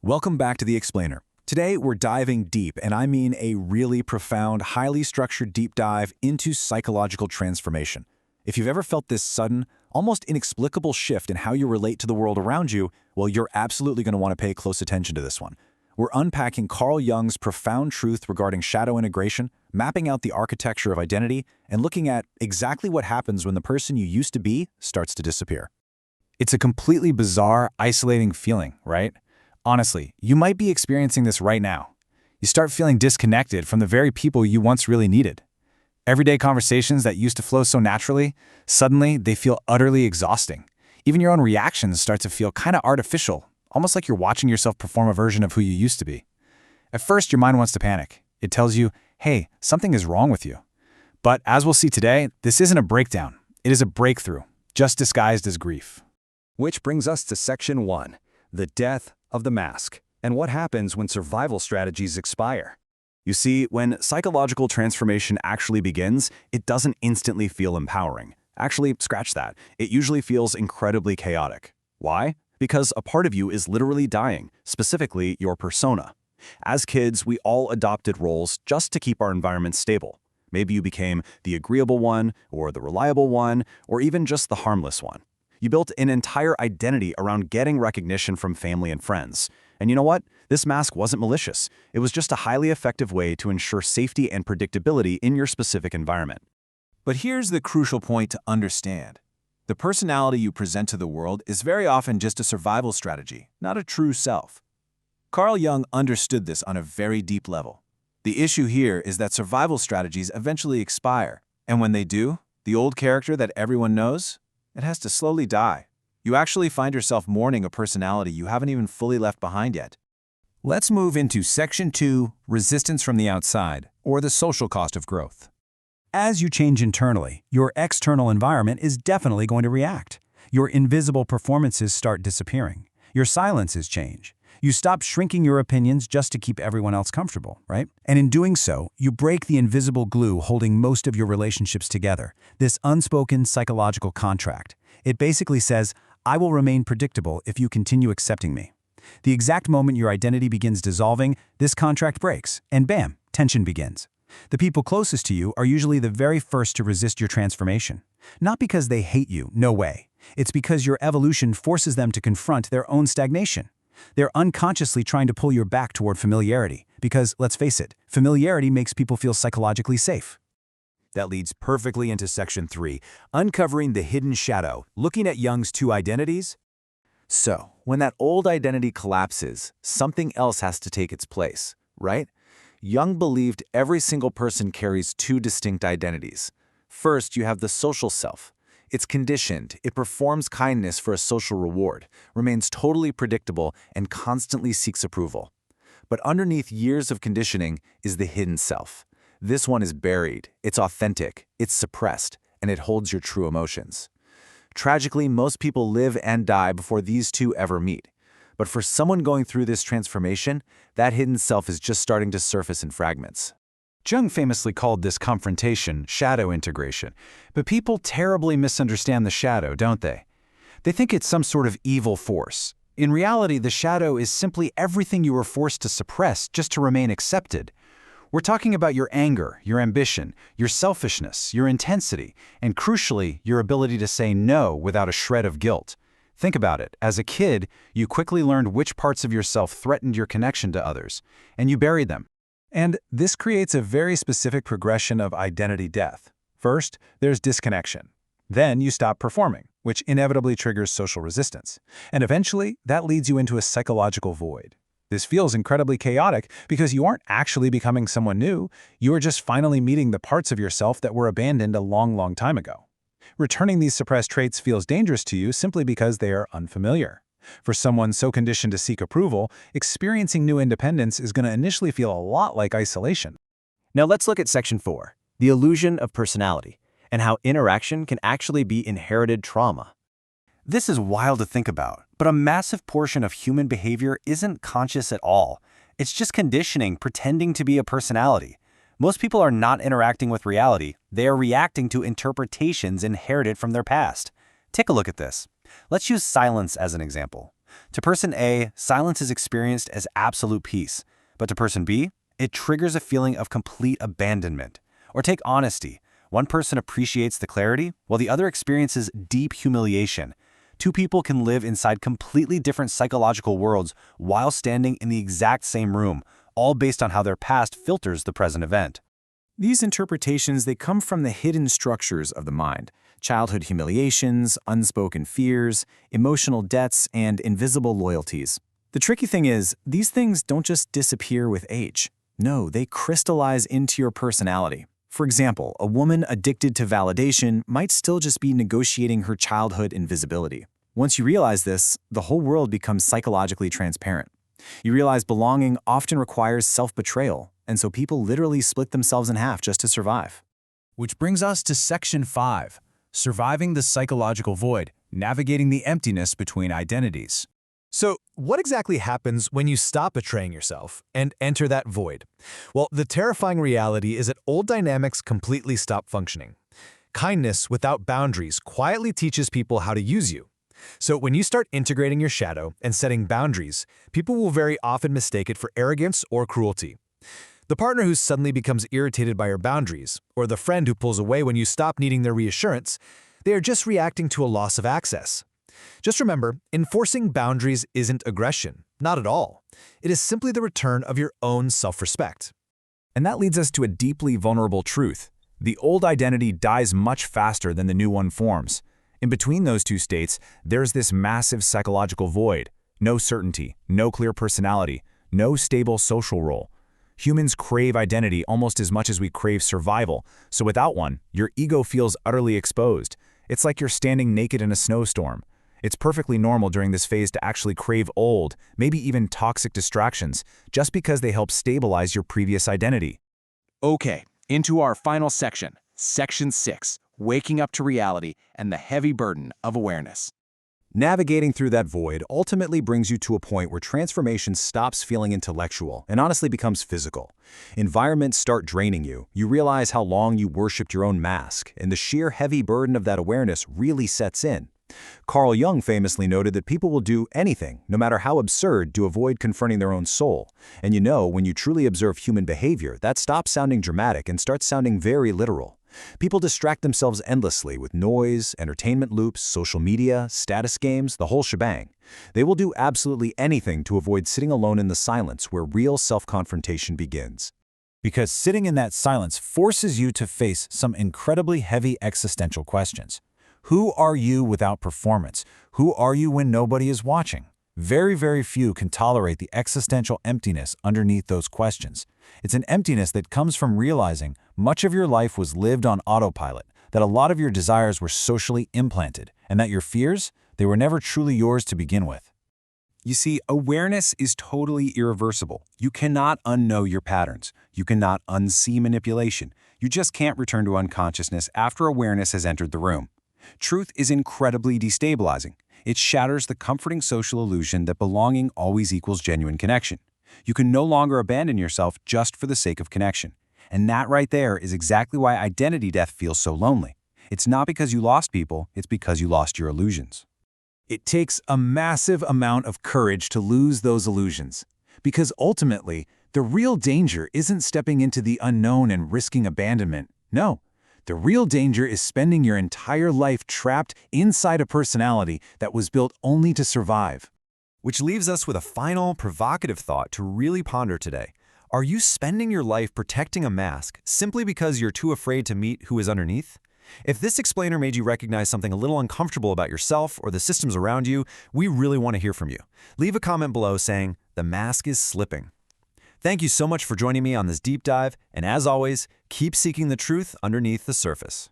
Welcome back to The Explainer. Today, we're diving deep, and I mean a really profound, highly structured deep dive into psychological transformation. If you've ever felt this sudden, almost inexplicable shift in how you relate to the world around you, well, you're absolutely going to want to pay close attention to this one. We're unpacking Carl Jung's profound truth regarding shadow integration, mapping out the architecture of identity, and looking at exactly what happens when the person you used to be starts to disappear. It's a completely bizarre, isolating feeling, right? Honestly, you might be experiencing this right now. You start feeling disconnected from the very people you once really needed. Everyday conversations that used to flow so naturally, suddenly they feel utterly exhausting. Even your own reactions start to feel kind of artificial, almost like you're watching yourself perform a version of who you used to be. At first, your mind wants to panic. It tells you, hey, something is wrong with you. But as we'll see today, this isn't a breakdown. It is a breakthrough, just disguised as grief. Which brings us to Section 1, the death of the mask, and what happens when survival strategies expire. You see, when psychological transformation actually begins, it doesn't instantly feel empowering. Actually, scratch that. It usually feels incredibly chaotic. Why? Because a part of you is literally dying, specifically your persona. As kids, we all adopted roles just to keep our environment stable. Maybe you became the agreeable one, or the reliable one, or even just the harmless one. You built an entire identity around getting recognition from family and friends. And you know what? This mask wasn't malicious. It was just a highly effective way to ensure safety and predictability in your specific environment. But here's the crucial point to understand. The personality you present to the world is very often just a survival strategy, not a true self. Carl Jung understood this on a very deep level. The issue here is that survival strategies eventually expire, and when they do, the old character that everyone knows, it has to slowly die. You actually find yourself mourning a personality you haven't even fully left behind yet. Let's move into Section 2, Resistance from the Outside, or the Social Cost of Growth. As you change internally, your external environment is definitely going to react. Your invisible performances start disappearing. Your silences change. You stop shrinking your opinions just to keep everyone else comfortable, right? And in doing so, you break the invisible glue holding most of your relationships together, this unspoken psychological contract. It basically says, I will remain predictable if you continue accepting me. The exact moment your identity begins dissolving, this contract breaks, and bam, tension begins. The people closest to you are usually the very first to resist your transformation. Not because they hate you, no way. It's because your evolution forces them to confront their own stagnation. They're unconsciously trying to pull your back toward familiarity, because, let's face it, familiarity makes people feel psychologically safe. That leads perfectly into Section 3, uncovering the hidden shadow, looking at Jung's two identities. So, when that old identity collapses, something else has to take its place, right? Jung believed every single person carries two distinct identities. First, you have the social self. It's conditioned, it performs kindness for a social reward, remains totally predictable, and constantly seeks approval. But underneath years of conditioning is the hidden self. This one is buried, it's authentic, it's suppressed, and it holds your true emotions. Tragically, most people live and die before these two ever meet. But for someone going through this transformation, that hidden self is just starting to surface in fragments. Jung famously called this confrontation shadow integration, but people terribly misunderstand the shadow, don't they? They think it's some sort of evil force. In reality, the shadow is simply everything you were forced to suppress just to remain accepted. We're talking about your anger, your ambition, your selfishness, your intensity, and crucially, your ability to say no without a shred of guilt. Think about it. As a kid, you quickly learned which parts of yourself threatened your connection to others, and you buried them. And this creates a very specific progression of identity death. First, there's disconnection. Then you stop performing, which inevitably triggers social resistance. And eventually, that leads you into a psychological void. This feels incredibly chaotic because you aren't actually becoming someone new, you are just finally meeting the parts of yourself that were abandoned a long, long time ago. Returning these suppressed traits feels dangerous to you simply because they are unfamiliar. For someone so conditioned to seek approval, experiencing new independence is going to initially feel a lot like isolation. Now let's look at Section 4, the illusion of personality, and how interaction can actually be inherited trauma. This is wild to think about, but a massive portion of human behavior isn't conscious at all. It's just conditioning pretending to be a personality. Most people are not interacting with reality, they are reacting to interpretations inherited from their past. Take a look at this. Let's use silence as an example. To person A, silence is experienced as absolute peace, but to person B, it triggers a feeling of complete abandonment. Or take honesty. One person appreciates the clarity, while the other experiences deep humiliation. Two people can live inside completely different psychological worlds while standing in the exact same room, all based on how their past filters the present event. These interpretations, they come from the hidden structures of the mind: childhood humiliations, unspoken fears, emotional debts, and invisible loyalties. The tricky thing is, these things don't just disappear with age. No, they crystallize into your personality. For example, a woman addicted to validation might still just be negotiating her childhood invisibility. Once you realize this, the whole world becomes psychologically transparent. You realize belonging often requires self-betrayal, and so people literally split themselves in half just to survive. Which brings us to Section 5, Surviving the Psychological Void, Navigating the Emptiness Between Identities. So, what exactly happens when you stop betraying yourself and enter that void? Well, the terrifying reality is that old dynamics completely stop functioning. Kindness without boundaries quietly teaches people how to use you. So, when you start integrating your shadow and setting boundaries, people will very often mistake it for arrogance or cruelty. The partner who suddenly becomes irritated by your boundaries, or the friend who pulls away when you stop needing their reassurance, they are just reacting to a loss of access. Just remember, enforcing boundaries isn't aggression, not at all. It is simply the return of your own self-respect. And that leads us to a deeply vulnerable truth. The old identity dies much faster than the new one forms. In between those two states, there's this massive psychological void. No certainty, no clear personality, no stable social role. Humans crave identity almost as much as we crave survival, so without one, your ego feels utterly exposed. It's like you're standing naked in a snowstorm. It's perfectly normal during this phase to actually crave old, maybe even toxic distractions, just because they help stabilize your previous identity. Okay, into our final section, Section 6, Waking Up to Reality and the Heavy Burden of Awareness. Navigating through that void ultimately brings you to a point where transformation stops feeling intellectual and honestly becomes physical. Environments start draining you. You realize how long you worshipped your own mask, and the sheer heavy burden of that awareness really sets in. Carl Jung famously noted that people will do anything, no matter how absurd, to avoid confronting their own soul. And you know, when you truly observe human behavior, that stops sounding dramatic and starts sounding very literal. People distract themselves endlessly with noise, entertainment loops, social media, status games, the whole shebang. They will do absolutely anything to avoid sitting alone in the silence where real self-confrontation begins. Because sitting in that silence forces you to face some incredibly heavy existential questions. Who are you without performance? Who are you when nobody is watching? Very, very few can tolerate the existential emptiness underneath those questions. It's an emptiness that comes from realizing much of your life was lived on autopilot, that a lot of your desires were socially implanted, and that your fears, they were never truly yours to begin with. You see, awareness is totally irreversible. You cannot unknow your patterns. You cannot unsee manipulation. You just can't return to unconsciousness after awareness has entered the room. Truth is incredibly destabilizing. It shatters the comforting social illusion that belonging always equals genuine connection. You can no longer abandon yourself just for the sake of connection. And that right there is exactly why identity death feels so lonely. It's not because you lost people, it's because you lost your illusions. It takes a massive amount of courage to lose those illusions. Because ultimately, the real danger isn't stepping into the unknown and risking abandonment. No. The real danger is spending your entire life trapped inside a personality that was built only to survive. Which leaves us with a final, provocative thought to really ponder today. Are you spending your life protecting a mask simply because you're too afraid to meet who is underneath? If this explainer made you recognize something a little uncomfortable about yourself or the systems around you, we really want to hear from you. Leave a comment below saying, "The mask is slipping." Thank you so much for joining me on this deep dive, and as always, keep seeking the truth underneath the surface.